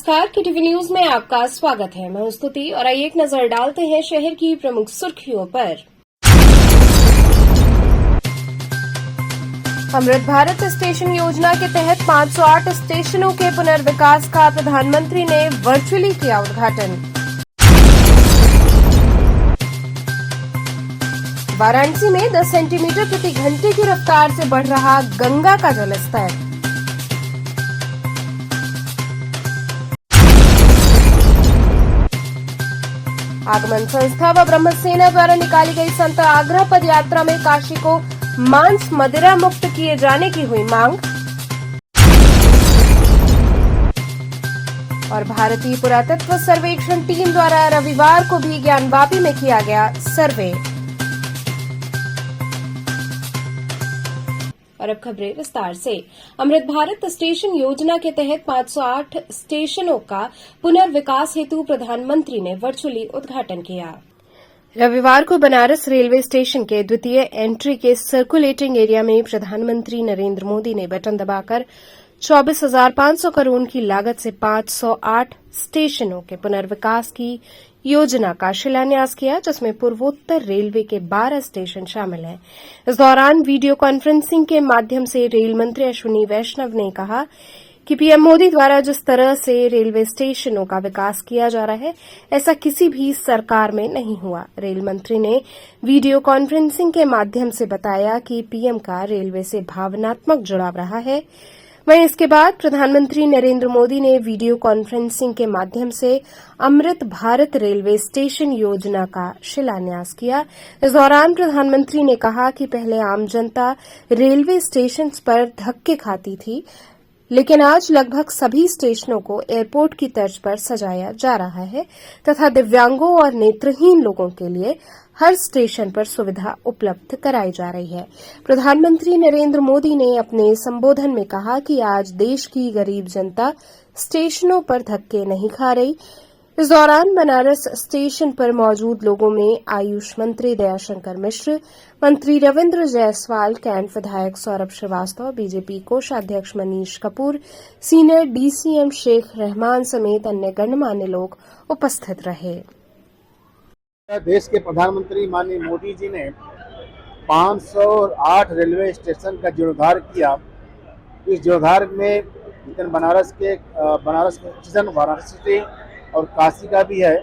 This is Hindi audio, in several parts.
नमस्कार, KTV न्यूज में आपका स्वागत है। मैं हूं स्तुति और आइए एक नजर डालते हैं शहर की प्रमुख सुर्खियों पर। अमृत भारत स्टेशन योजना के तहत 508 स्टेशनों के पुनर्विकास का प्रधानमंत्री ने वर्चुअली किया उद्घाटन। वाराणसी में 10 सेंटीमीटर प्रति घंटे की रफ्तार से बढ़ रहा गंगा का जलस्तर। आगमन संस्था व ब्रह्म सेना द्वारा निकाली गई संत आग्रह पद यात्रा में काशी को मांस मदिरा मुक्त किए जाने की हुई मांग। और भारतीय पुरातत्व सर्वेक्षण टीम द्वारा रविवार को भी ज्ञानवापी में किया गया सर्वे। और अब खबरें विस्तार से। अमृत भारत स्टेशन योजना के तहत 508 स्टेशनों का पुनर्विकास हेतु प्रधानमंत्री ने वर्चुअली उद्घाटन किया। रविवार को बनारस रेलवे स्टेशन के द्वितीय एंट्री के सर्कुलेटिंग एरिया में प्रधानमंत्री नरेंद्र मोदी ने बटन दबाकर 24,500 करोड़ की लागत से 508 स्टेशनों के पुनर्विकास की योजना का शिलान्यास किया, जिसमें पूर्वोत्तर रेलवे के 12 स्टेशन शामिल हैं। इस दौरान वीडियो कॉन्फ्रेंसिंग के माध्यम से रेल मंत्री अश्विनी वैष्णव ने कहा कि पीएम मोदी द्वारा जिस तरह से रेलवे स्टेशनों का विकास किया जा रहा है, ऐसा किसी भी सरकार में नहीं हुआ। रेल मंत्री ने वीडियो कॉन्फ्रेंसिंग के माध्यम से बताया कि पीएम का रेलवे से भावनात्मक जुड़ाव रहा है। वहीं इसके बाद प्रधानमंत्री नरेंद्र मोदी ने वीडियो कॉन्फ्रेंसिंग के माध्यम से अमृत भारत रेलवे स्टेशन योजना का शिलान्यास किया। इस दौरान प्रधानमंत्री ने कहा कि पहले आम जनता रेलवे स्टेशन पर धक्के खाती थी, लेकिन आज लगभग सभी स्टेशनों को एयरपोर्ट की तर्ज पर सजाया जा रहा है तथा दिव्यांगों और नेत्रहीन लोगों के लिए हर स्टेशन पर सुविधा उपलब्ध कराई जा रही है। प्रधानमंत्री नरेंद्र मोदी ने अपने संबोधन में कहा कि आज देश की गरीब जनता स्टेशनों पर धक्के नहीं खा रही। इस दौरान बनारस स्टेशन पर मौजूद लोगों में आयुष मंत्री दयाशंकर मिश्र, मंत्री रविंद्र जायसवाल, कैंट विधायक सौरभ श्रीवास्तव, बीजेपी कोषाध्यक्ष मनीष कपूर, सीनियर डीसीएम शेख रहमान समेत अन्य गणमान्य लोग उपस्थित रहे। देश के प्रधानमंत्री माननीय मोदी जी ने 508 रेलवे स्टेशन का जीर्णोद्धार किया। इस जीर्णोद्धार में बनारस स्टेशन, वाराणसी और काशी का भी है।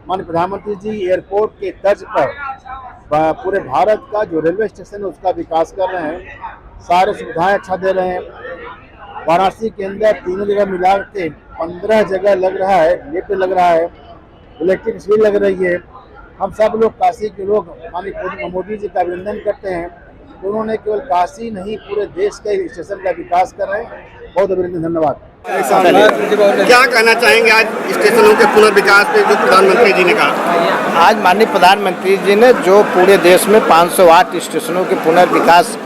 माननीय प्रधानमंत्री जी एयरपोर्ट के तर्ज पर पूरे भारत का जो रेलवे स्टेशन है उसका विकास कर रहे हैं। सारे सुविधाएं अच्छा दे रहे हैं। वाराणसी के अंदर तीनों जगह मिला के 15 जगह लग रहा है, लिफ्ट लग रहा है, इलेक्ट्रिक सीट लग रही है। हम सब लोग काशी के लोग माननीय मोदी जी का अभिनंदन करते हैं। उन्होंने केवल काशी नहीं पूरे देश के स्टेशन का विकास कर रहे हैं। बहुत अभिनंदन, धन्यवाद। क्या कहना चाहेंगे आज स्टेशनों के पुनर्विकास पे जो प्रधानमंत्री जी ने कहा? आज माननीय प्रधानमंत्री जी ने जो पूरे देश में 508 स्टेशनों के पुनर्विकास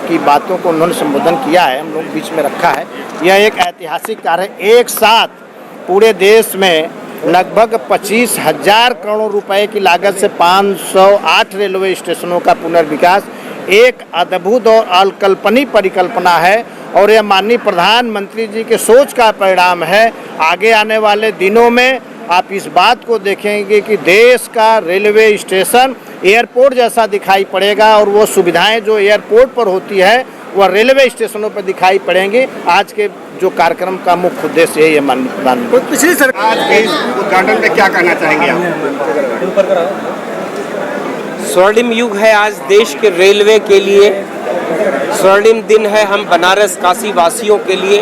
की बातों को उन्होंने संबोधन किया है, हम लोग बीच में रखा है। यह एक ऐतिहासिक कार्य है। एक साथ पूरे देश में लगभग 25,000 करोड़ रुपए की लागत से 508 रेलवे स्टेशनों का पुनर्विकास एक अद्भुत और अकल्पनीय परिकल्पना है और यह माननीय प्रधानमंत्री जी के सोच का परिणाम है। आगे आने वाले दिनों में आप इस बात को देखेंगे कि देश का रेलवे स्टेशन एयरपोर्ट जैसा दिखाई पड़ेगा और वो सुविधाएं जो एयरपोर्ट पर होती है वह रेलवे स्टेशनों पर दिखाई पड़ेंगी। आज के जो कार्यक्रम का मुख्य उद्देश्य है ये माननीय प्रधानमंत्री। पिछली सरकार के इस उद्घाटन पे क्या कहना चाहेंगे आप? स्वर्णिम युग है आज देश के रेलवे के लिए, स्वर्णिम दिन है हम बनारस काशी वासियों के लिए।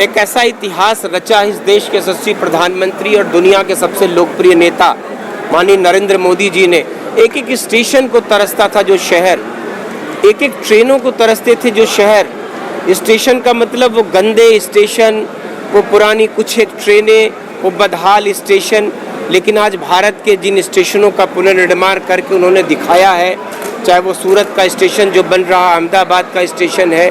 एक ऐसा इतिहास रचा इस देश के यशस्वी प्रधानमंत्री और दुनिया के सबसे लोकप्रिय नेता माननीय नरेंद्र मोदी जी ने। एक एक स्टेशन को तरसता था जो शहर, एक एक ट्रेनों को तरसते थे जो शहर। स्टेशन का मतलब वो गंदे स्टेशन, वो पुरानी कुछ एक ट्रेनें, वो बदहाल स्टेशन। लेकिन आज भारत के जिन स्टेशनों का पुनर्निर्माण करके उन्होंने दिखाया है, चाहे वो सूरत का स्टेशन जो बन रहा, अहमदाबाद का स्टेशन है,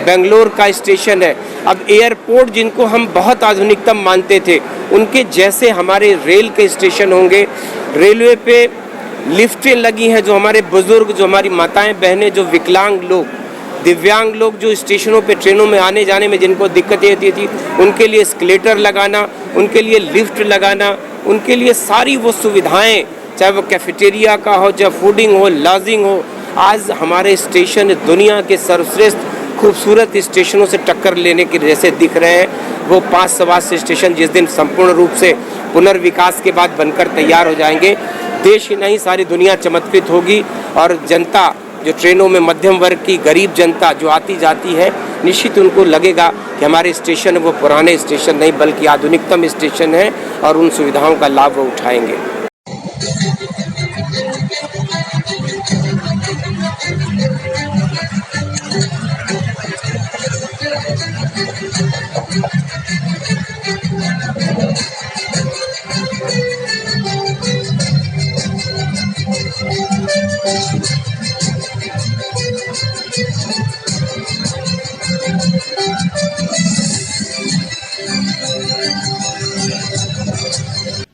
बेंगलोर का स्टेशन है, अब एयरपोर्ट जिनको हम बहुत आधुनिकतम मानते थे, उनके जैसे हमारे रेल के स्टेशन होंगे। रेलवे पे लिफ्टें लगी हैं, जो हमारे बुजुर्ग, जो हमारी माताएं बहनें, जो विकलांग लोग दिव्यांग लोग जो स्टेशनों पे ट्रेनों में आने जाने में जिनको दिक्कतें होती थी, उनके लिए एस्केलेटर लगाना, उनके लिए लिफ्ट लगाना, उनके लिए सारी वो सुविधाएं, चाहे वो कैफेटेरिया का हो, चाहे फूडिंग हो, लॉजिंग हो। आज हमारे स्टेशन दुनिया के सर्वश्रेष्ठ खूबसूरत स्टेशनों से टक्कर लेने के जैसे दिख रहे हैं। वो 5 सवा से स्टेशन जिस दिन संपूर्ण रूप से पुनर्विकास के बाद बनकर तैयार हो जाएंगे, देश ही नहीं सारी दुनिया चमत्कृत होगी। और जनता जो ट्रेनों में मध्यम वर्ग की गरीब जनता जो आती जाती है, निश्चित उनको लगेगा कि हमारे स्टेशन वो पुराने स्टेशन नहीं बल्कि आधुनिकतम स्टेशन है और उन सुविधाओं का लाभ वो उठाएंगे।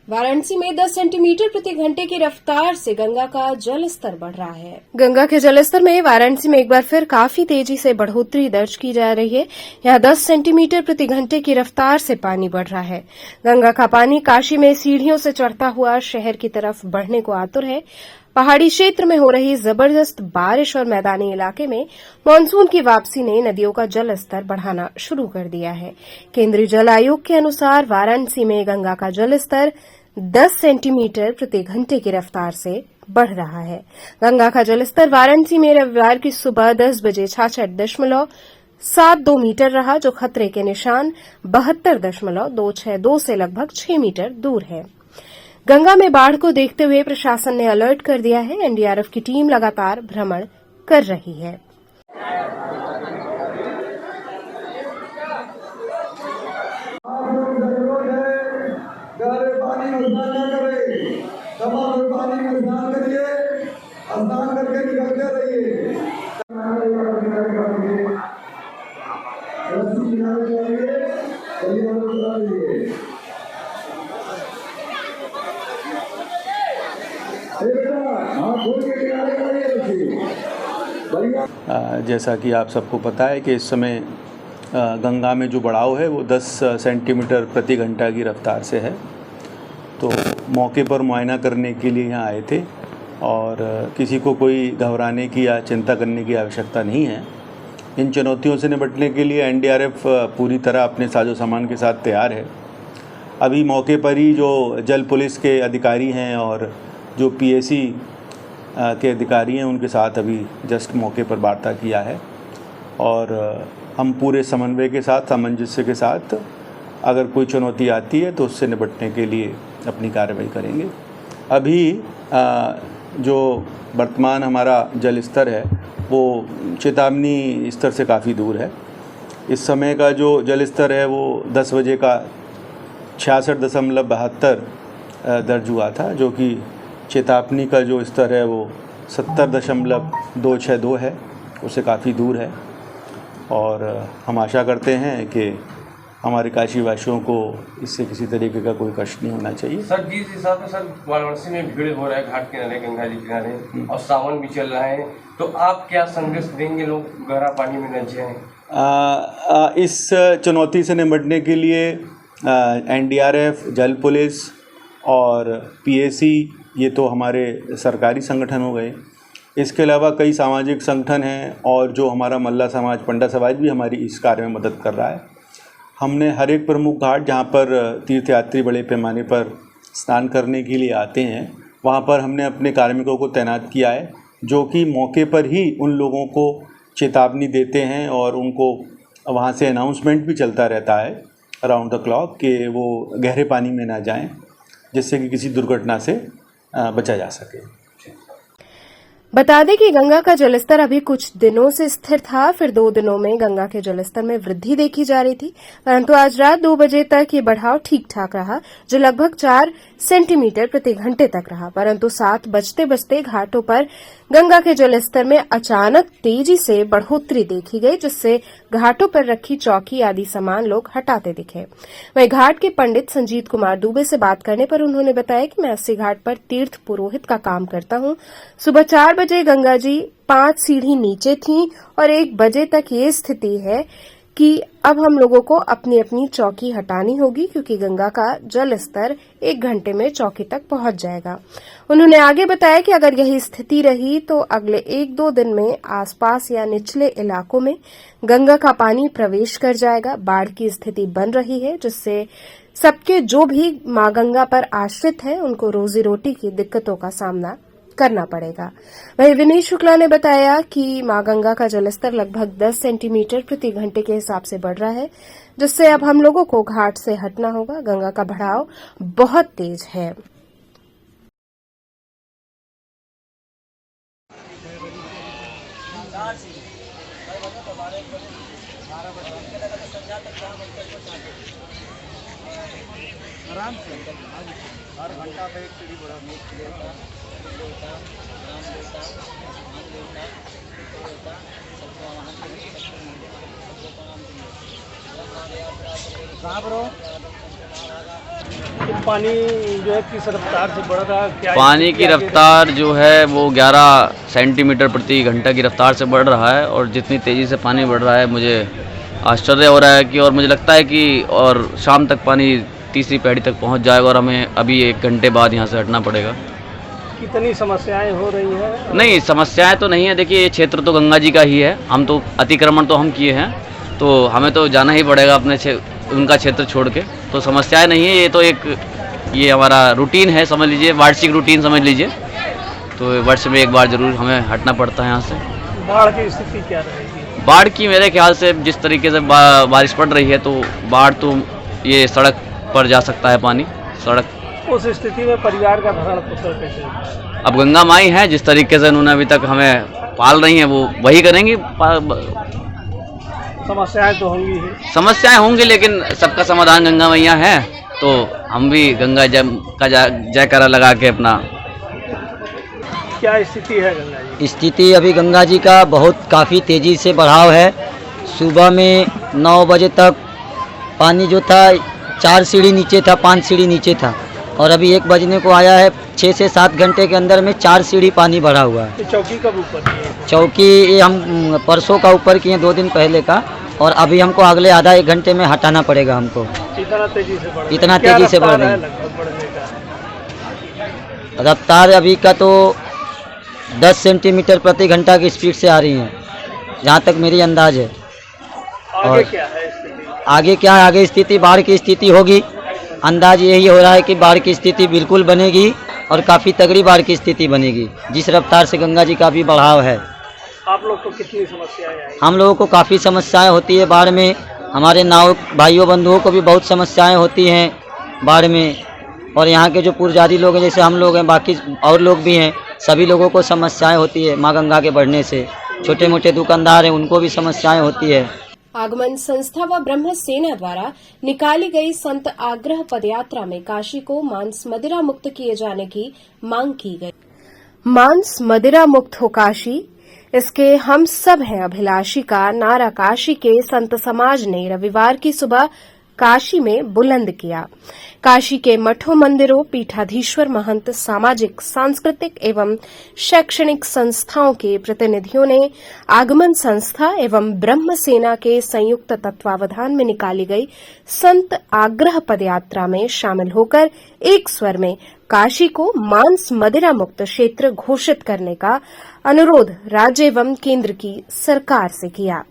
वाराणसी में 10 सेंटीमीटर प्रति घंटे की रफ्तार से गंगा का जल स्तर बढ़ रहा है। गंगा के जलस्तर में वाराणसी में एक बार फिर काफी तेजी से बढ़ोतरी दर्ज की जा रही है। यहां 10 सेंटीमीटर प्रति घंटे की रफ्तार से पानी बढ़ रहा है। गंगा का पानी काशी में सीढ़ियों से चढ़ता हुआ शहर की तरफ बढ़ने को आतुर है। पहाड़ी क्षेत्र में हो रही जबरदस्त बारिश और मैदानी इलाके में मानसून की वापसी ने नदियों का जल स्तर बढ़ाना शुरू कर दिया है। केंद्रीय जल आयोग के अनुसार वाराणसी में गंगा का जल स्तर 10 सेंटीमीटर प्रति घंटे की रफ्तार से बढ़ रहा है। गंगा का जलस्तर वाराणसी में रविवार की सुबह 10 बजे 66.72 मीटर रहा, जो खतरे के निशान 72.262 से लगभग 6 मीटर दूर है। गंगा में बाढ़ को देखते हुए प्रशासन ने अलर्ट कर दिया है। एनडीआरएफ की टीम लगातार भ्रमण कर रही है। पानी में स्नान न करें, तमाम पानी में स्नान करिए, स्नान करके निकलते रहिए। जैसा कि आप सबको पता है कि इस समय गंगा में जो बढ़ाव है वो 10 सेंटीमीटर प्रति घंटा की रफ्तार से है। तो मौके पर मुआयना करने के लिए यहाँ आए थे और किसी को कोई घबराने की या चिंता करने की आवश्यकता नहीं है। इन चुनौतियों से निपटने के लिए एनडीआरएफ पूरी तरह अपने साजो सामान के साथ तैयार है। अभी मौके पर ही जो जल पुलिस के अधिकारी हैं और जो पीएसी के अधिकारी हैं उनके साथ अभी जस्ट मौके पर वार्ता किया है और हम पूरे समन्वय के साथ, सामंजस्य के साथ अगर कोई चुनौती आती है तो उससे निपटने के लिए अपनी कार्रवाई करेंगे। अभी जो वर्तमान हमारा जल स्तर है वो चेतावनी स्तर से काफ़ी दूर है। इस समय का जो जल स्तर है वो 10 बजे का 66.72 दर्ज हुआ था, जो कि चेतावनी का जो स्तर है वो 70.262 है, उससे काफ़ी दूर है। और हम आशा करते हैं कि हमारे काशी वासियों को इससे किसी तरीके का कोई कष्ट नहीं होना चाहिए। सर जिस हिसाब से सर वाराणसी में भीड़ हो रहा है घाट किनारे, गंगा जी किनारे, और सावन भी चल रहा है, तो आप क्या संदेश देंगे लोग गहरा पानी में न जाएं? इस चुनौती से निपटने के लिए एनडीआरएफ, जल पुलिस और पीएसी, ये तो हमारे सरकारी संगठन हो गए। इसके अलावा कई सामाजिक संगठन हैं और जो हमारा मल्ला समाज, पंडा समाज भी हमारी इस कार्य में मदद कर रहा है। हमने हर एक प्रमुख घाट जहाँ पर तीर्थयात्री बड़े पैमाने पर स्नान करने के लिए आते हैं, वहाँ पर हमने अपने कार्मिकों को तैनात किया है, जो कि मौके पर ही उन लोगों को चेतावनी देते हैं और उनको वहाँ से अनाउंसमेंट भी चलता रहता है अराउंड द क्लॉक कि वो गहरे पानी में ना जाएं, जिससे कि किसी दुर्घटना से बचा जा सके। बता दें कि गंगा का जलस्तर अभी कुछ दिनों से स्थिर था, फिर 2 दिनों में गंगा के जलस्तर में वृद्धि देखी जा रही थी, परंतु आज रात 2 बजे तक ये बढ़ाव ठीक ठाक रहा, जो लगभग 4 सेंटीमीटर प्रति घंटे तक रहा। परंतु 7 बजते बजते घाटों पर गंगा के जलस्तर में अचानक तेजी से बढ़ोतरी देखी गई, जिससे घाटों पर रखी चौकी आदि सामान लोग हटाते दिखे। वहीं घाट के पंडित संजीत कुमार दुबे से बात करने पर उन्होंने बताया कि मैं 80 घाट पर तीर्थ पुरोहित का काम करता हूं। सुबह 4 बजे गंगा जी 5 सीढ़ी नीचे थीं और 1 बजे तक ये स्थिति है कि अब हम लोगों को अपनी अपनी चौकी हटानी होगी क्योंकि गंगा का जल स्तर 1 घंटे में चौकी तक पहुंच जाएगा। उन्होंने आगे बताया कि अगर यही स्थिति रही तो अगले 1-2 दिन में आसपास या निचले इलाकों में गंगा का पानी प्रवेश कर जाएगा। बाढ़ की स्थिति बन रही है जिससे सबके जो भी मां गंगा पर आश्रित हैं उनको रोजी रोटी की दिक्कतों का सामना करना पड़ेगा। वहीं विनीत शुक्ला ने बताया कि मां गंगा का जलस्तर लगभग 10 सेंटीमीटर प्रति घंटे के हिसाब से बढ़ रहा है जिससे अब हम लोगों को घाट से हटना होगा। गंगा का बढ़ाव बहुत तेज है। पानी जो है किस रफ्तार से बढ़ रहा है? क्या पानी की रफ्तार जो है वो 11 सेंटीमीटर प्रति घंटा की रफ्तार से बढ़ रहा है और जितनी तेज़ी से पानी बढ़ रहा है मुझे आश्चर्य हो रहा है कि और मुझे लगता है कि और शाम तक पानी तीसरी पीढ़ी तक पहुंच जाएगा और हमें अभी 1 घंटे बाद यहाँ से हटना पड़ेगा। कितनी समस्याएं हो रही हैं? नहीं, समस्याएं तो नहीं है। देखिए, ये क्षेत्र तो गंगा जी का ही है। हम तो अतिक्रमण तो हम किए हैं तो हमें तो जाना ही पड़ेगा अपने उनका क्षेत्र छोड़ के। तो समस्याएं नहीं है, ये तो ये हमारा रूटीन है, समझ लीजिए, वार्षिक रूटीन समझ लीजिए। तो वर्ष में 1 बार जरूर हमें हटना पड़ता है यहाँ से। बाढ़ की स्थिति क्या रहेगी? बाढ़ की मेरे ख्याल से जिस तरीके से बारिश पड़ रही है तो बाढ़ तो ये सड़क पर जा सकता है पानी। सड़क उस स्थिति में परिवार का भरण पोषण कैसे? अब गंगा माई है, जिस तरीके से उन्होंने अभी तक हमें पाल रही हैं वो वही करेंगी। समस्याएं तो होंगी ही। समस्याएं होंगी लेकिन सबका समाधान गंगा मैया है तो हम भी गंगा का जयकारा लगा के अपना। क्या स्थिति है गंगा जी? स्थिति अभी गंगा जी का काफ़ी तेज़ी से बढ़ाव है। सुबह में 9 बजे तक पानी जो था 4 सीढ़ी नीचे था, 5 सीढ़ी नीचे था और अभी 1 बजने को आया है। 6 से 7 घंटे के अंदर में 4 सीढ़ी पानी बढ़ा हुआ है। तो चौकी कब ऊपर की है? चौकी ये हम परसों का ऊपर किए 2 दिन पहले का और अभी हमको अगले आधा 1 घंटे में हटाना पड़ेगा हमको। इतना तेजी से बढ़ रही है? रफ्तार अभी का तो 10 सेंटीमीटर प्रति घंटा की स्पीड से आ रही है जहाँ तक मेरी अंदाज है। आगे क्या है स्थिति? आगे क्या है? आगे स्थिति बाढ़ की स्थिति होगी। अंदाज यही हो रहा है कि बाढ़ की स्थिति बिल्कुल बनेगी और काफ़ी तगड़ी बाढ़ की स्थिति बनेगी जिस रफ्तार से गंगा जी का भी बढ़ाव है। आप लोग को कितनी समस्याएं आई? हम लोगों को काफ़ी समस्याएं होती है बाढ़ में। हमारे नाव भाइयों बंधुओं को भी बहुत समस्याएं होती हैं बाढ़ में और यहाँ के जो पुजारी लोग हैं जैसे हम लोग हैं, बाकी और लोग भी हैं, सभी लोगों को समस्याएं होती है माँ गंगा के बढ़ने से। छोटे मोटे दुकानदार हैं उनको भी समस्याएं होती है। आगमन संस्था व ब्रह्म सेना द्वारा निकाली गई संत आग्रह पदयात्रा में काशी को मांस मदिरा मुक्त किए जाने की मांग की गई। मांस मदिरा मुक्त हो काशी, इसके हम सब हैं अभिलाषी का नारा काशी के संत समाज ने रविवार की सुबह काशी में बुलंद किया। काशी के मठों, मंदिरों, पीठाधीश्वर, महंत, सामाजिक, सांस्कृतिक एवं शैक्षणिक संस्थाओं के प्रतिनिधियों ने आगमन संस्था एवं ब्रह्म सेना के संयुक्त तत्वावधान में निकाली गई संत आग्रह पदयात्रा में शामिल होकर एक स्वर में काशी को मांस मदिरा मुक्त क्षेत्र घोषित करने का अनुरोध राज्य एवं केंद्र की सरकार से किया।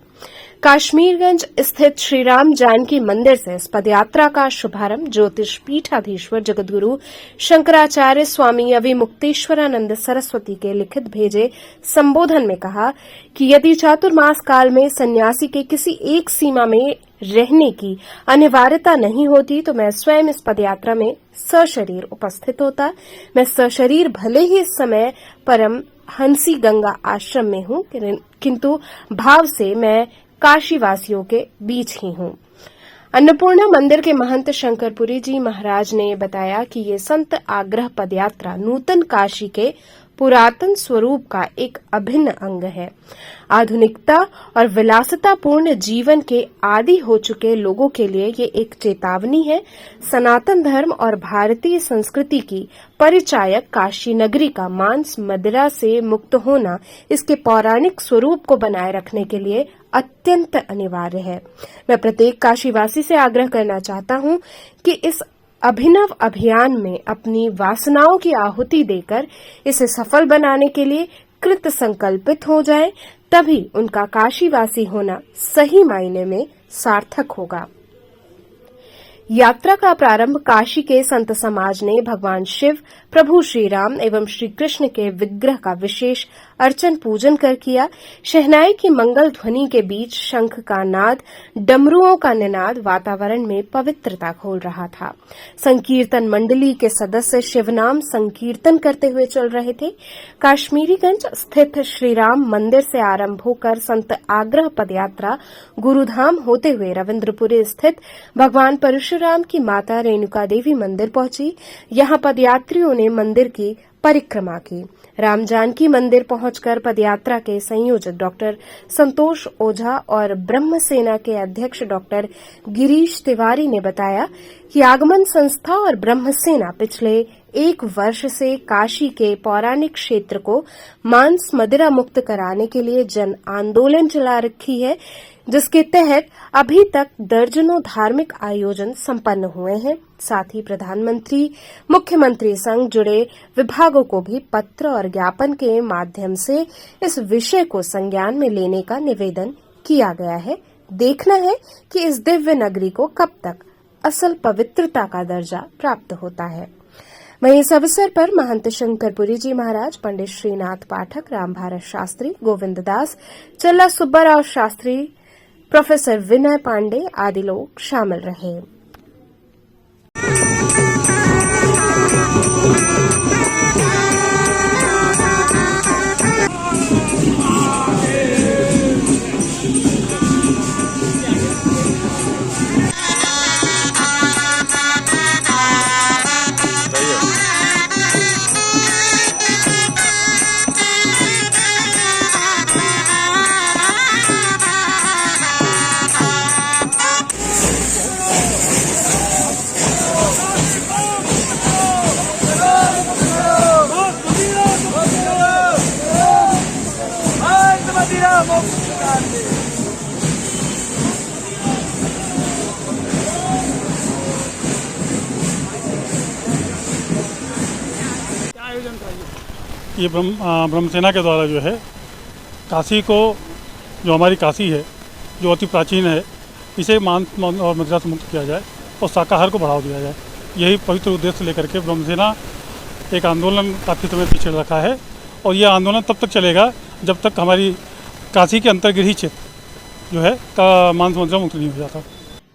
काश्मीरगंज स्थित श्री राम जानकी मंदिर से इस पदयात्रा का शुभारंभ ज्योतिष पीठाधीश्वर जगतगुरु शंकराचार्य स्वामी अविमुक्तेश्वरानंद सरस्वती के लिखित भेजे संबोधन में कहा कि यदि चातुर्मास काल में सन्यासी के किसी एक सीमा में रहने की अनिवार्यता नहीं होती तो मैं स्वयं इस पदयात्रा में सशरीर उपस्थित होता। मैं सशरीर भले ही इस समय परम हंसी गंगा आश्रम में हूं, किंतु भाव से मैं काशीवासियों के बीच ही हूं। अन्नपूर्णा मंदिर के महंत शंकरपुरी जी महाराज ने बताया कि ये संत आग्रह पदयात्रा नूतन काशी के पुरातन स्वरूप का एक अभिन्न अंग है। आधुनिकता और विलासितापूर्ण जीवन के आदी हो चुके लोगों के लिए ये एक चेतावनी है। सनातन धर्म और भारतीय संस्कृति की परिचायक काशी नगरी का मांस मदिरा से मुक्त होना इसके पौराणिक स्वरूप को बनाए रखने के लिए अत्यंत अनिवार्य है। मैं प्रत्येक काशीवासी से आग्रह करना चाहता हूं कि इस अभिनव अभियान में अपनी वासनाओं की आहुति देकर इसे सफल बनाने के लिए कृत संकल्पित हो जाएं, तभी उनका काशीवासी होना सही मायने में सार्थक होगा। यात्रा का प्रारंभ काशी के संत समाज ने भगवान शिव, प्रभु श्री राम एवं श्री कृष्ण के विग्रह का विशेष अर्चन पूजन कर किया। शहनाई की मंगल ध्वनि के बीच शंख का नाद, डमरुओं का निनाद वातावरण में पवित्रता खोल रहा था। संकीर्तन मंडली के सदस्य शिवनाम संकीर्तन करते हुए चल रहे थे। काश्मीरीगंज स्थित श्री राम मंदिर से आरंभ होकर संत आग्रह पदयात्रा गुरुधाम होते हुए रविन्द्रपुरी स्थित भगवान परशुराम की माता रेणुका देवी मंदिर पहुंची। यहां पदयात्रियों ने मंदिर की परिक्रमा की। राम जानकी मंदिर पहुंचकर पदयात्रा के संयोजक डॉक्टर संतोष ओझा और ब्रह्म सेना के अध्यक्ष डॉक्टर गिरीश तिवारी ने बताया कि आगमन संस्था और ब्रह्म सेना पिछले 1 वर्ष से काशी के पौराणिक क्षेत्र को मांस मदिरा मुक्त कराने के लिए जन आंदोलन चला रखी है, जिसके तहत अभी तक दर्जनों धार्मिक आयोजन संपन्न हुए हैं। साथ ही प्रधानमंत्री, मुख्यमंत्री संग जुड़े विभागों को भी पत्र और ज्ञापन के माध्यम से इस विषय को संज्ञान में लेने का निवेदन किया गया है। देखना है कि इस दिव्य नगरी को कब तक असल पवित्रता का दर्जा प्राप्त होता है। वहीं इस अवसर पर महंत शंकरपुरी जी महाराज, पंडित श्रीनाथ पाठक, राम भारत शास्त्री, गोविंद दास, चल्ला सुब्बाराव शास्त्री, प्रोफेसर विनय पांडे आदि लोग शामिल रहे। ये ब्रह्म सेना के द्वारा जो है काशी को, जो हमारी काशी है, जो अति प्राचीन है, इसे मांस और मदिरा से मुक्त किया जाए और शाकाहार को बढ़ावा दिया जाए। यही पवित्र उद्देश्य लेकर के ब्रह्म सेना एक आंदोलन काफ़ी समय पीछे रखा है और यह आंदोलन तब तक चलेगा जब तक हमारी काशी के अंतर्गृही क्षेत्र जो है का मांस मदिरा मुक्त नहीं हो जाता।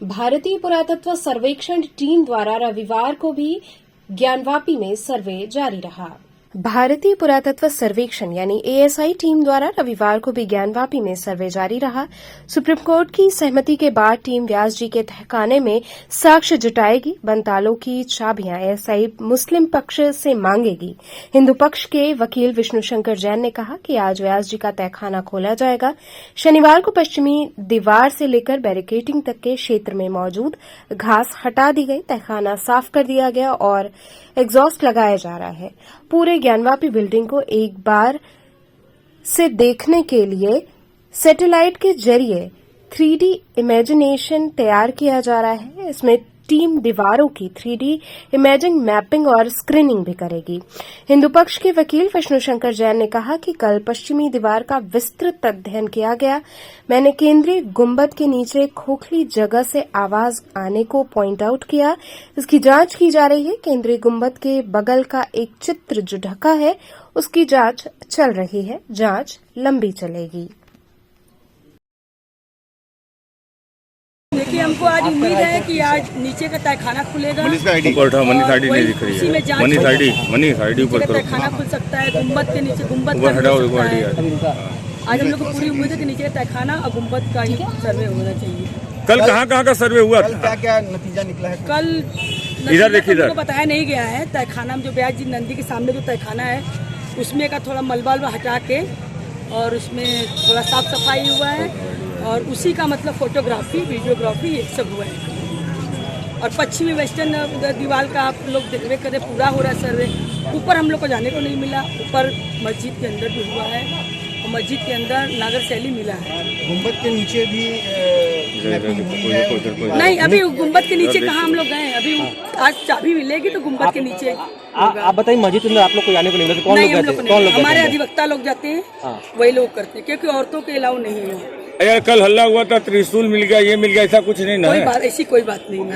भारतीय पुरातत्व सर्वेक्षण टीम द्वारा रविवार को भी ज्ञानवापी में सर्वे जारी रहा। भारतीय पुरातत्व सर्वेक्षण यानी ASI टीम द्वारा रविवार को भी ज्ञानवापी में सर्वे जारी रहा। सुप्रीम कोर्ट की सहमति के बाद टीम व्यास जी के तहखाने में साक्ष्य जुटाएगी। बनतालों की चाबियां ASI मुस्लिम पक्ष से मांगेगी। हिंदू पक्ष के वकील विष्णु शंकर जैन ने कहा कि आज व्यास जी का तहखाना खोला जाएगा। शनिवार को पश्चिमी दीवार से लेकर बैरिकेडिंग तक के क्षेत्र में मौजूद घास हटा दी गई, तहखाना साफ कर दिया गया और एग्जॉस्ट लगाया जा रहा है। पूरे ज्ञानवापी बिल्डिंग को एक बार से देखने के लिए सैटेलाइट के जरिए 3D इमेजिनेशन तैयार किया जा रहा है। इसमें टीम दीवारों की 3D इमेजिंग मैपिंग और स्क्रीनिंग भी करेगी। हिंदू पक्ष के वकील विष्णु शंकर जैन ने कहा कि कल पश्चिमी दीवार का विस्तृत अध्ययन किया गया। मैंने केंद्रीय गुंबद के नीचे खोखली जगह से आवाज आने को पॉइंट आउट किया। इसकी जांच की जा रही है। केंद्रीय गुंबद के बगल का एक चित्र जो ढका है उसकी जांच चल रही है। जांच लंबी चलेगी। देखिए, हमको आज उम्मीद है कि आज नीचे का तहखाना खुलेगा। मनीष आईडी नहीं दिख रही है। मनीष आईडी ऊपर करो। तहखाना खुल सकता है। गुंबद के नीचे गुंबद का हटाओ। आज हम लोग को पूरी उम्मीद है कि नीचे तहखाना और गुंबद का ही सर्वे होना चाहिए। कल कहाँ का सर्वे हुआ? क्या नतीजा निकला है? कल इधर देखिए, इधर बताया नहीं गया है। तहखाना में जो व्यास जी नंदी के सामने जो तहखाना है उसमें का थोड़ा मलबा वलबा हटा के और उसमें थोड़ा साफ सफाई हुआ है और उसी का मतलब फोटोग्राफी वीडियोग्राफी ये सब हुआ है। और पश्चिमी वेस्टर्न दीवार का आप लोग देखने करें पूरा हो रहा है सर्वे। ऊपर हम लोग को जाने को नहीं मिला, ऊपर मस्जिद के अंदर भी हुआ है और मस्जिद के अंदर नागर शैली मिला है। गुंबद के नीचे भी नहीं, अभी गुंबद के नीचे कहाँ हम लोग गए, अभी आज चाबी मिलेगी तो गुंबद के नीचे। आप बताइए, मस्जिद के अंदर आप लोग को जाने को नहीं मिला, कौन नहीं, हम लोग लोग गए थे? हमारे अधिवक्ता लोग जाते हैं, वही लोग करते हैं, क्योंकि औरतों के अलाउ नहीं है। यार कल हल्ला हुआ था, त्रिशूल मिल गया, ये मिल गया, ऐसा कुछ नहीं ना कोई है? बात ऐसी कोई बात नहीं है।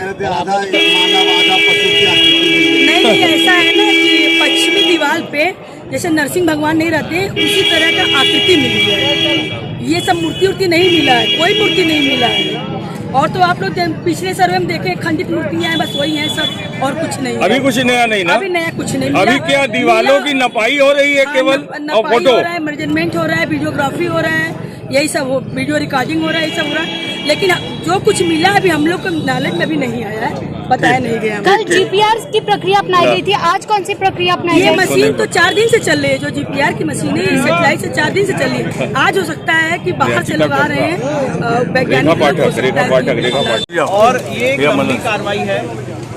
नहीं, ऐसा है ना कि पश्चिमी दीवार पे जैसे नरसिंह भगवान नहीं रहते उसी तरह का आकृति मिली है। ये सब मूर्ति उर्ति नहीं मिला है, कोई मूर्ति नहीं मिला है। और तो आप लोग पिछले सर्वे में देखे खंडित मूर्तियां हैं, बस वही हैं सब, और कुछ नहीं। अभी कुछ नया नहीं ना? अभी नया कुछ नहीं मिला। अभी क्या दीवालों की नपाई हो रही है केवल, और फोटो हो रहा है, मेजरमेंट हो रहा है, वीडियोग्राफी हो रहा है, यही सब हो, वीडियो रिकॉर्डिंग हो रहा है, ये सब हो रहा है। लेकिन जो कुछ मिला अभी हम लोग को नॉलेज में भी नहीं आया है, बताया नहीं गया। कल जीपीआर की प्रक्रिया अपनाई गई थी, आज कौन सी प्रक्रिया अपनाई गई? ये मशीन तो 4 दिन से चल रही है, जो जीपीआर की मशीन है सेटेलाइट से 4 दिन से चल रही है। आज हो सकता है कि बाहर से लोग आ रहे हैं, वैज्ञानिक। और ये गंभीर कार्रवाई है।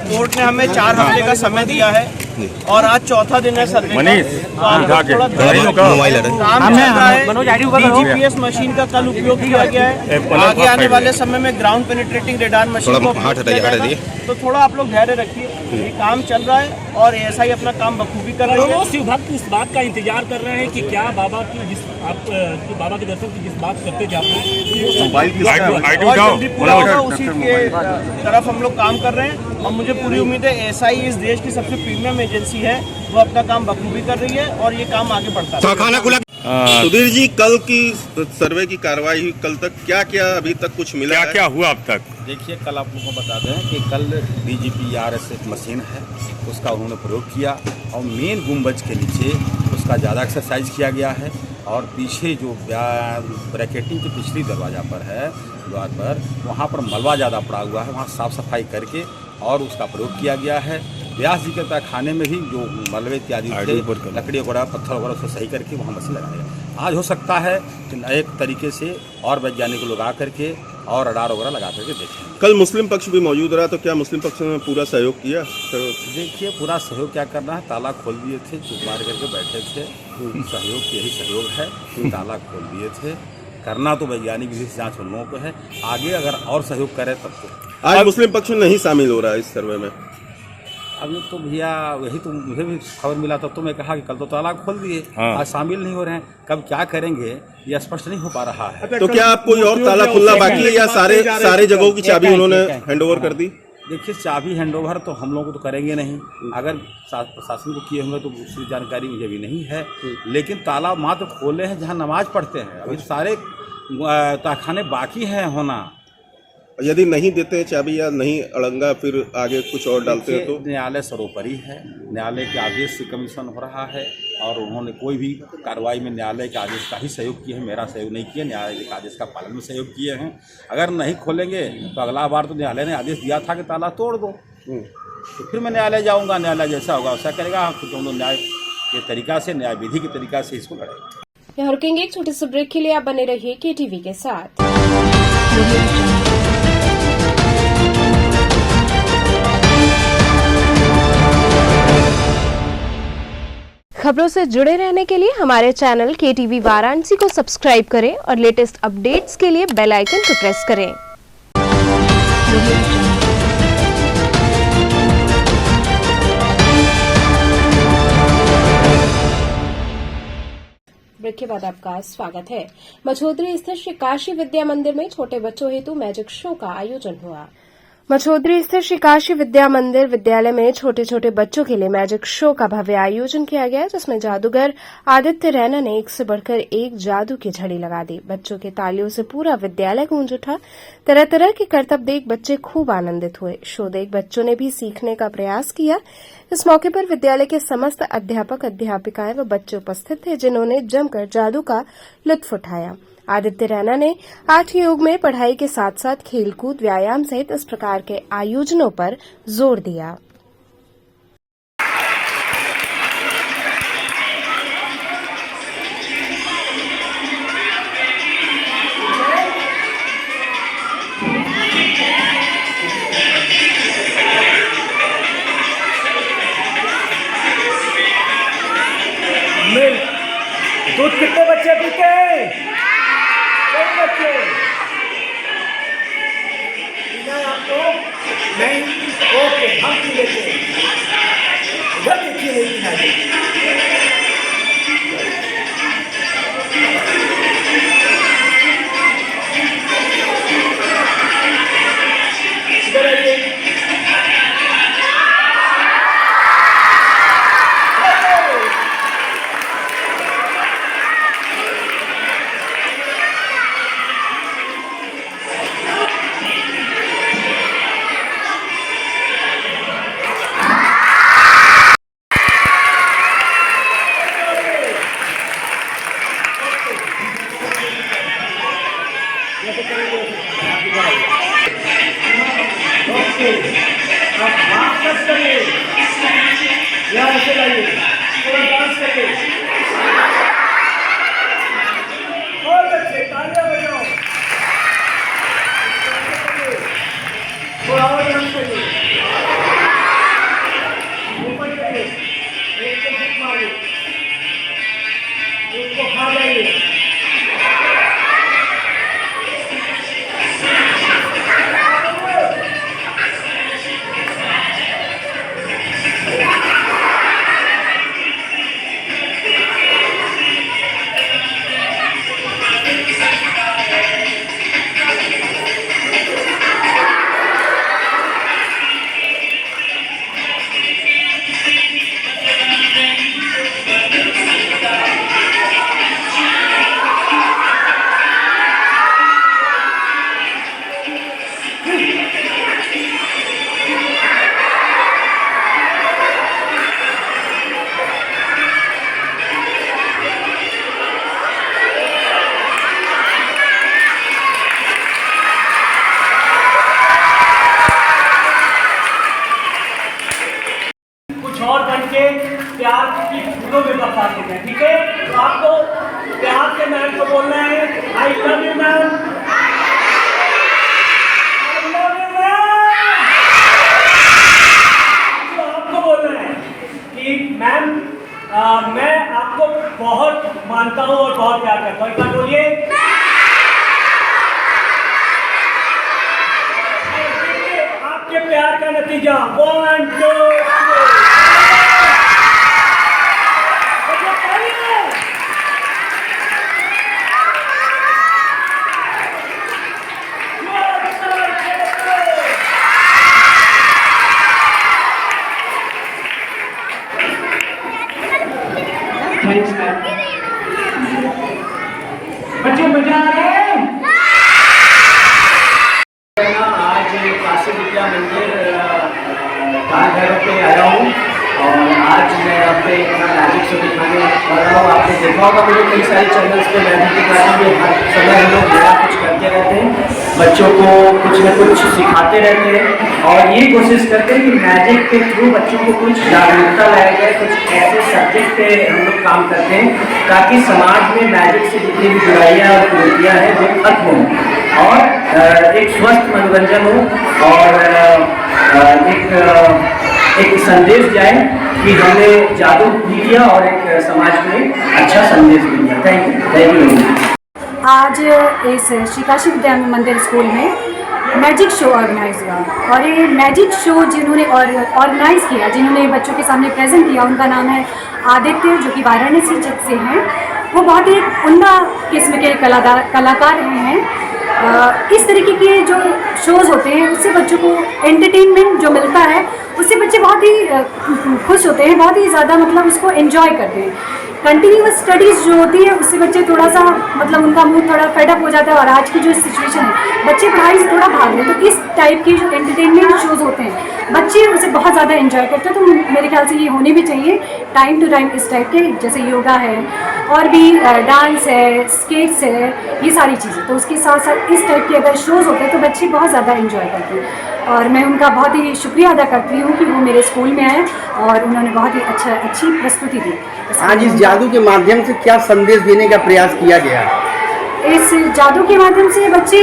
कोर्ट ने हमें 4 हफ्ते का समय दिया है और आज चौथा दिन है सर्वे का। जीपीएस मशीन का कल उपयोग किया गया है। आगे आने वाले समय में ग्राउंड पेनिट्रेटिंग रेडार मशीन को तो थोड़ा आप लोग धैर्य रखिए, ये काम चल रहा है और एएसआई अपना काम बखूबी कर रहे हैं। शिव भक्त इस बात का इंतजार कर रहे हैं कि क्या बाबा की बाबा के दर्शन की जिस बात करते थे जल्दी पूरा होगा, उसी के तरफ हम लोग काम कर रहे हैं। और मुझे पूरी उम्मीद है एएसआई इस देश की सबसे प्रीमियम एजेंसी है, वो अपना काम बखूबी कर रही है और ये काम आगे बढ़ता है। सुधीर जी, कल की सर्वे की कार्रवाई हुई, कल तक क्या क्या अभी तक कुछ मिला, क्या हुआ अब तक? देखिए, कल आप लोगों को बता दें कि कल DGPRS एक मशीन है, उसका उन्होंने प्रयोग किया और मेन गुंबज के नीचे उसका ज़्यादा एक्सरसाइज किया गया है। और पीछे जो ब्रैकेटिंग के पिछली दरवाज़ा पर है, द्वार पर, वहाँ पर मलबा ज़्यादा पड़ा हुआ है, वहाँ साफ़ सफाई करके और उसका प्रयोग किया गया है। व्यास जी के तहखाने में भी जो मलबे इत्यादि थे, लकड़ी वगैरह पत्थर वगैरह उसको सही करके वहाँ मशीन लगाएगा। आज हो सकता है कि एक तरीके से और वैज्ञानिक लोग आ करके और रडार वगैरह लगा करके देखें। कल मुस्लिम पक्ष भी मौजूद रहा, तो क्या मुस्लिम पक्ष ने पूरा सहयोग किया? देखिए, पूरा सहयोग क्या करना है, ताला खोल दिए थे, चुप मार करके बैठे थे। सहयोग यही सहयोग है, ताला खोल दिए थे। करना तो वैज्ञानिक विधि से जाँच उन लोगों को है, आगे अगर और सहयोग करे तब तो। आज मुस्लिम पक्ष नहीं शामिल हो रहा है इस सर्वे में। अभी तो भैया वही तो मुझे भी खबर मिला, तब तो मैं कहा कि कल तो ताला खोल दिए, आज शामिल नहीं हो रहे हैं। कब क्या करेंगे ये स्पष्ट नहीं हो पा रहा है। तो क्या आप कोई और ताला खुलना बाकी है या सारे जगहों की चाबी उन्होंने हैंडओवर कर दी? देखिए, चाबी हैंडओवर तो हम लोग तो करेंगे नहीं, अगर प्रशासन को किए होंगे तो उसकी जानकारी मुझे भी नहीं है। लेकिन ताला मात्र खोले हैं जहाँ नमाज पढ़ते हैं, अभी सारे तहखाने बाकी हैं होना। यदि नहीं देते हैं चाबी या नहीं अड़ंगा, फिर आगे कुछ और डालते हैं तो? न्यायालय सर्वोपरि है, न्यायालय के आदेश से कमीशन हो रहा है और उन्होंने कोई भी कार्रवाई में न्यायालय के आदेश का ही सहयोग किए हैं, मेरा सहयोग नहीं किया। न्यायालय के आदेश का पालन में सहयोग किए हैं। अगर नहीं खोलेंगे तो अगला बार तो न्यायालय ने आदेश दिया था कि ताला तोड़ दो, तो फिर मैं न्यायालय जाऊँगा, न्यायालय जैसा होगा वैसा करेगा। तो हम लोग न्याय के तरीका से, न्याय विधि के तरीका से इसको लड़ेंगे। यहाँ रुकेंगे एक छोटे से ब्रेक के लिए, आप बने रहिए KTV के साथ। खबरों से जुड़े रहने के लिए हमारे चैनल KTV वाराणसी को सब्सक्राइब करें और लेटेस्ट अपडेट्स के लिए बेल आइकन को प्रेस करें। ब्रेक के बाद आपका स्वागत है। मछोदरी स्थित श्री काशी विद्या मंदिर में छोटे बच्चों हेतु मैजिक शो का आयोजन हुआ। मछोदरी स्थित श्री काशी विद्या मंदिर विद्यालय में छोटे छोटे बच्चों के लिए मैजिक शो का भव्य आयोजन किया गया, जिसमें जादूगर आदित्य रैना ने एक से बढ़कर एक जादू की झड़ी लगा दी। बच्चों के तालियों से पूरा विद्यालय गूंज उठा। तरह तरह के करतब देख बच्चे खूब आनंदित हुए। शो देख बच्चों ने भी सीखने का प्रयास किया। इस मौके पर विद्यालय के समस्त अध्यापक अध्यापिकाएं व बच्चे उपस्थित थे, जिन्होंने जमकर जादू का लुत्फ उठाया। आदित्य रैना ने 8 योग में पढ़ाई के साथ साथ खेलकूद, व्यायाम सहित इस प्रकार के आयोजनों पर जोर दिया। यहाँ ऐसे लाइए, थोड़ा डांस करिए। बहुत अच्छे, तालियां बजाओ। थोड़ा और डांस करिए, ऊपर करिए, एक को हिट मारिए, एक को खा जाइए। और बन के प्यार की फूलों में बरसा देते हैं, ठीक है? तो आपको प्यार से मैम को बोलना है, I love you ma'am, I love you ma'am. तो आपको बोलना है कि मैम मैं आपको बहुत मानता हूँ और बहुत प्यार करता हूँ। एक बार बोलिए। आपके प्यार का नतीजा 1 2 3। बच्चे मजा आ रहा है? आज काशी विद्या मंदिर डाकघरों पे आया हूँ और आज मैं यहाँ पे अपना मैजिक शो दिखाने वाला हूँ। आपने देखा होगा मेरे कई सारे चैनल्स पे मैजिक दिखाता हूँ। हर समय हम लोग नया कुछ करते रहते हैं, बच्चों को कुछ न कुछ सिखाते रहते हैं और ये कोशिश करते हैं कि मैजिक के थ्रू बच्चों को कुछ जागरूकता लाया जाए। कुछ ऐसे सब्जेक्ट पे हम लोग काम करते हैं ताकि समाज में मैजिक से जितनी भी बुराइयाँ और कुरीतियाँ हैं वो खत्म हों और एक स्वस्थ मनोरंजन हो और एक संदेश जाए कि हमने जादू भी किया और एक समाज में अच्छा संदेश भी दिया। Thank you. आज इस श्री काशी विद्या मंदिर स्कूल में मैजिक शो ऑर्गेनाइज हुआ और ये मैजिक शो जिन्होंने ऑर्गेनाइज किया, जिन्होंने बच्चों के सामने प्रेजेंट किया, उनका नाम है आदित्य, जो कि वाराणसी से हैं। वो बहुत ही उम्दा किस्म के कलाकार रहे हैं। इस तरीके के जो शोज़ होते हैं उससे बच्चों को एंटरटेनमेंट जो मिलता है उससे बच्चे बहुत ही खुश होते हैं, बहुत ही ज़्यादा मतलब उसको एंजॉय करते हैं। कंटिन्यूअस स्टडीज़ जो होती है उससे बच्चे थोड़ा सा मतलब उनका मूड थोड़ा फेडअप हो जाता है और आज की जो सिचुएशन है बच्चे पढ़ाई से थोड़ा भाग रहे हैं, तो इस टाइप के जो एंटरटेनमेंट शोज़ होते हैं बच्चे उसे बहुत ज़्यादा एंजॉय करते हैं। तो मेरे ख्याल से ये होने भी चाहिए टाइम टू टाइम इस टाइप के, जैसे योगा है और भी डांस है, स्केट्स है, ये सारी चीज़ें। तो उसके साथ साथ इस टाइप के अगर शोज़ होते हैं तो बच्चे बहुत ज़्यादा एंजॉय करते हैं और मैं उनका बहुत ही शुक्रिया अदा करती हूँ कि वो मेरे स्कूल में आए और उन्होंने बहुत ही अच्छी प्रस्तुति दी। आज इस जादू के माध्यम से क्या संदेश देने का प्रयास किया गया? इस जादू के माध्यम से बच्चे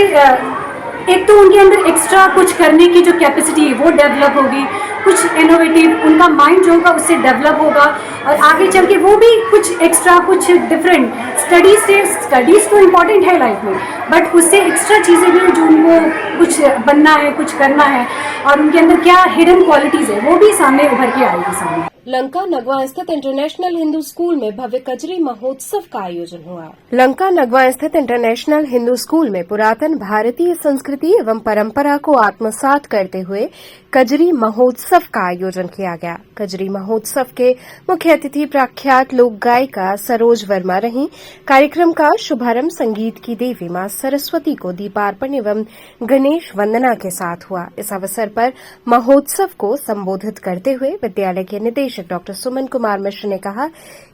एक तो उनके अंदर एक्स्ट्रा कुछ करने की जो कैपेसिटी है वो डेवलप होगी, कुछ इनोवेटिव उनका माइंड जो होगा उससे डेवलप होगा और आगे चल के वो भी कुछ एक्स्ट्रा कुछ डिफरेंट स्टडीज़ तो इम्पॉर्टेंट है लाइफ में, बट उससे एक्स्ट्रा चीज़ें भी जो उनको कुछ बनना है, कुछ करना है और उनके अंदर क्या हिडन क्वालिटीज़ है वो भी सामने उभर के आएगी सामने। लंका नगवा स्थित इंटरनेशनल हिंदू स्कूल में भव्य कजरी महोत्सव का आयोजन हुआ। लंका नगवा स्थित इंटरनेशनल हिंदू स्कूल में पुरातन भारतीय संस्कृति एवं परंपरा को आत्मसात करते हुए कजरी महोत्सव का आयोजन किया गया। कजरी महोत्सव के मुख्य अतिथि प्रख्यात लोक गायिका सरोज वर्मा रहीं। कार्यक्रम का शुभारंभ संगीत की देवी मां सरस्वती को दीपार्पण एवं गणेश वंदना के साथ हुआ। इस अवसर पर महोत्सव को संबोधित करते हुए विद्यालय के निदेशक डॉक्टर सुमन कुमार मिश्र ने कहा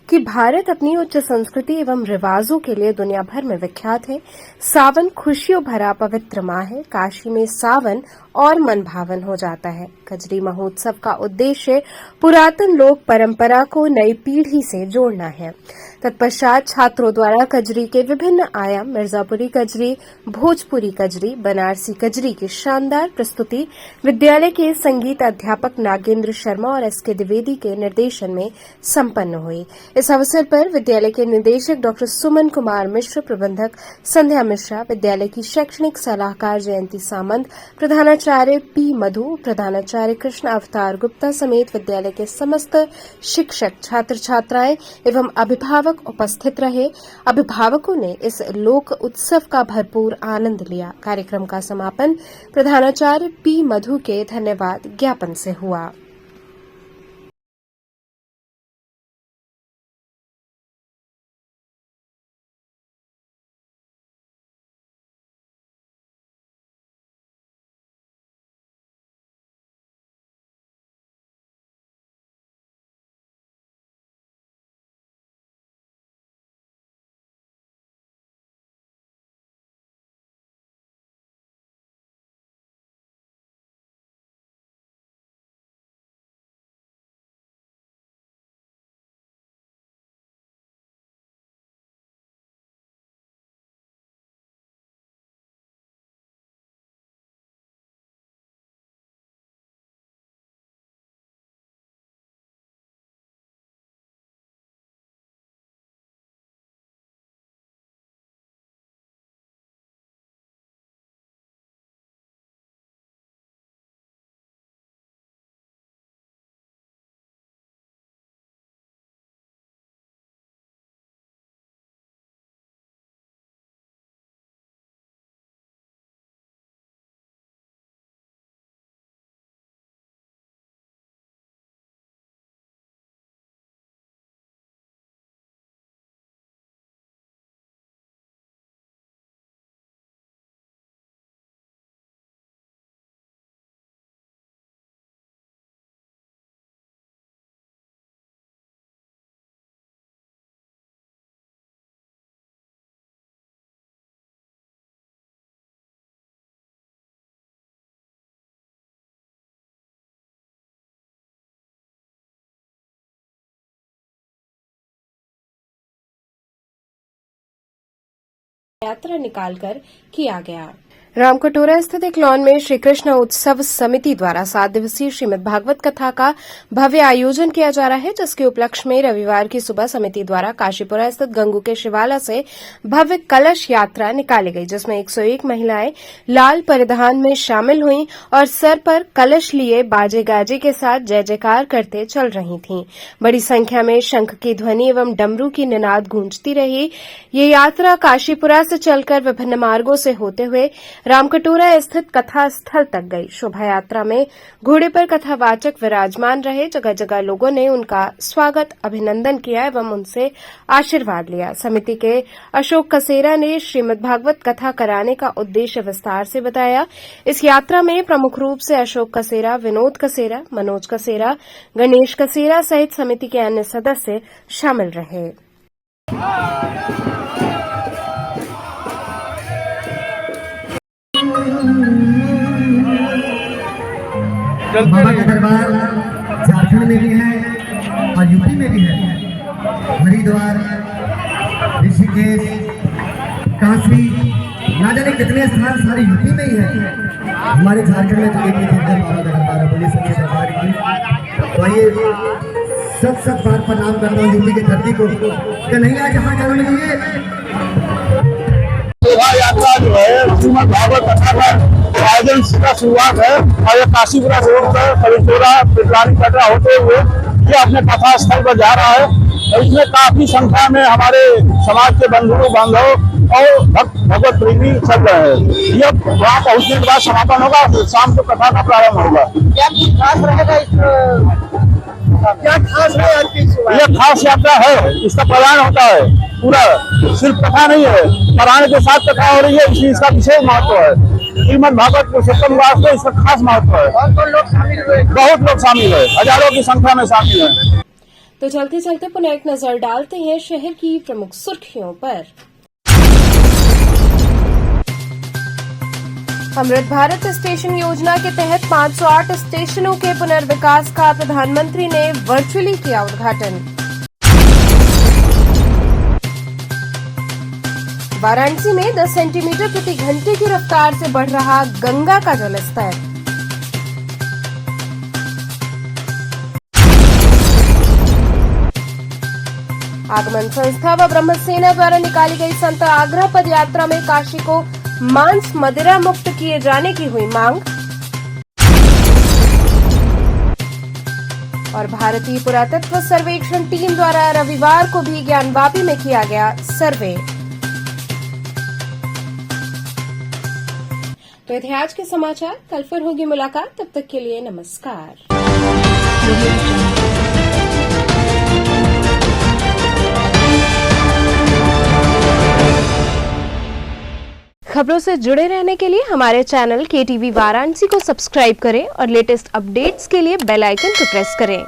कि भारत अपनी उच्च संस्कृति एवं रिवाजों के लिए दुनिया भर में विख्यात है। सावन खुशियों भरा पवित्र माह है। काशी में सावन और मनभावन हो जाता है। कजरी महोत्सव का उद्देश्य पुरातन लोक परंपरा को नई पीढ़ी से जोड़ना है। तत्पश्चात छात्रों द्वारा कजरी के विभिन्न आयाम, मिर्जापुरी कजरी, भोजपुरी कजरी, बनारसी कजरी की शानदार प्रस्तुति विद्यालय के संगीत अध्यापक नागेंद्र शर्मा और एसके द्विवेदी के निर्देशन में संपन्न हुई। इस अवसर पर विद्यालय के निदेशक डॉक्टर सुमन कुमार मिश्र, प्रबंधक संध्या मिश्रा, विद्यालय की शैक्षणिक सलाहकार जयंती सामंत, प्रधानाचार्य पी मधु, प्रधानाचार्य कृष्ण अवतार गुप्ता समेत विद्यालय के समस्त शिक्षक, छात्र छात्राएं एवं अभिभावक उपस्थित रहे। अभिभावकों ने इस लोक उत्सव का भरपूर आनंद लिया। कार्यक्रम का समापन प्रधानाचार्य पी मधु के धन्यवाद ज्ञापन से हुआ। यात्रा निकालकर किया गया। रामकटोरा स्थित एक लॉन में श्री कृष्ण उत्सव समिति द्वारा 7 दिवसीय श्रीमद् भागवत कथा का भव्य आयोजन किया जा रहा है, जिसके उपलक्ष्य में रविवार की सुबह समिति द्वारा काशीपुरा स्थित गंगू के शिवाला से भव्य कलश यात्रा निकाली गई, जिसमें 101 महिलाएं लाल परिधान में शामिल हुईं और सर पर कलश लिए बाजे गाजे के साथ जय जयकार करते चल रही थीं। बड़ी संख्या में शंख की ध्वनि एवं डमरू की निनाद गूंजती रही। ये यात्रा काशीपुरा से चलकर विभिन्न मार्गों से होते हुए रामकटोरा स्थित कथा स्थल तक गई। शोभा यात्रा में घोड़े पर कथावाचक विराजमान रहे। जगह जगह लोगों ने उनका स्वागत, अभिनंदन किया एवं उनसे आशीर्वाद लिया। समिति के अशोक कसेरा ने श्रीमद् भागवत कथा कराने का उद्देश्य विस्तार से बताया। इस यात्रा में प्रमुख रूप से अशोक कसेरा, विनोद कसेरा, मनोज कसेरा, गणेश कसेरा सहित समिति के अन्य सदस्य शामिल रहे। बाबा का दरबार झारखंड में भी है और यूपी में भी है। हरिद्वार, ऋषिकेश, काशी, ना जाने कितने स्थान सारे यूपी में ही है। हमारे झारखंड में तो एक ही बाबा का दरबार है। बोले सच्चे दरबार की। तो आइए सब बार प्रणाम करता हूँ यूपी की धरती को। कन्हैया जहाँ जन्म लिए शोभा यात्रा जो है श्रीमद् भागवत कथा का आयोजन का शुरुआत है और ये काशीपुरा रोड पर कविचोरा पिपरानी कटरा होते हुए ये अपने कथा स्थल पर जा रहा है। और इसमें काफी संख्या में हमारे समाज के बंधु बांधव और भक्त भगवत प्रेमी चल रहे हैं। ये वहाँ पहुँचने के बाद समापन होगा, शाम को कथा का प्रारंभ होगा। क्या खास रहेगा क्या खास है? ये खास यात्रा है, इसका प्रयाण होता है पूरा, सिर्फ कथा नहीं है, प्रयाण के साथ कथा हो रही है, इसलिए इसका विशेष महत्व है। श्रीमद् भागवत पुरुषोत्तम दास में इसका खास महत्व है। बहुत लोग शामिल है, हजारों की संख्या में शामिल है। तो चलते चलते पुनः एक नजर डालते हैं शहर की प्रमुख सुर्खियों पर। अमृत भारत स्टेशन योजना के तहत 508 स्टेशनों के पुनर्विकास का प्रधानमंत्री ने वर्चुअली किया उद्घाटन। वाराणसी में 10 सेंटीमीटर प्रति घंटे की रफ्तार से बढ़ रहा गंगा का जलस्तर। आगमन संस्था व ब्रह्म सेना द्वारा निकाली गई संत आग्रह पद यात्रा में काशी को मांस मदिरा मुक्त किए जाने की हुई मांग। और भारतीय पुरातत्व सर्वेक्षण टीम द्वारा रविवार को भी ज्ञानवापी में किया गया सर्वे। तो थे आज के समाचार, कल फिर होगी मुलाकात, तब तक के लिए नमस्कार। खबरों से जुड़े रहने के लिए हमारे चैनल KTV वाराणसी को सब्सक्राइब करें और लेटेस्ट अपडेट्स के लिए बेल आइकन को प्रेस करें।